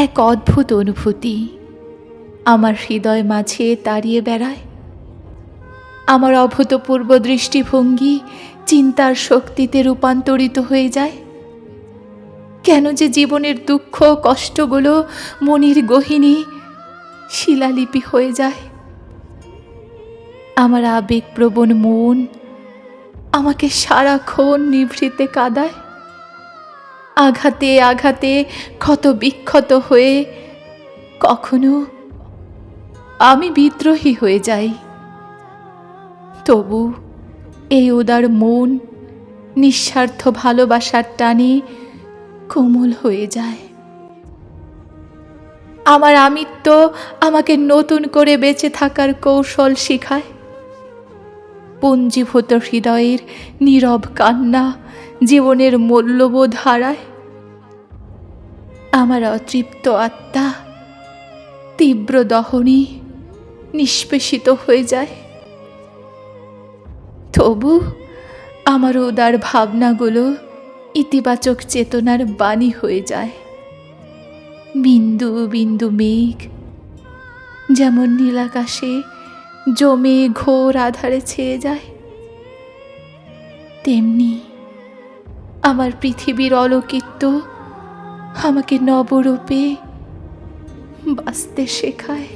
এক অদ্ভুত অনুভূতি আমার হৃদয় মাঝে তাড়িয়ে বেড়ায়। আমার অভূতপূর্ব দৃষ্টিভঙ্গি চিন্তার শক্তিতে রূপান্তরিত হয়ে যায়। কেন যে জীবনের দুঃখ কষ্টগুলো মনির গহীনে শিলালিপি হয়ে যায়। আমার আবেগপ্রবণ মন আমাকে সারাক্ষণ নিভৃতে কাঁদায়। আঘাতে আঘাতে ক্ষত বিক্ষত হয়ে কখনো আমি বিদ্রোহী হয়ে যাই। তবু এই উদার মন নিঃস্বার্থ ভালোবাসার টানে কোমল হয়ে যায়। আমার আমিত্ব আমাকে নতুন করে বেঁচে থাকার কৌশল শেখায়। পুঞ্জীভূত হৃদয়ের নীরব কান্না জীবনের মূল্যবোধ হারায়। আমার অতৃপ্ত আত্মা তীব্র দহনে নিষ্পেষিত হয়ে যায়। তবু আমার উদার ভাবনাগুলো ইতিবাচক চেতনার বাণী হয়ে যায়। বিন্দু বিন্দু মেঘ যেমন নীলাকাশে জমে ঘোর আধারে ছেয়ে যায়, তেমনি আমার পৃথিবীর অলৌকিত্ব আমাকে নবরূপে বাঁচতে শেখায়।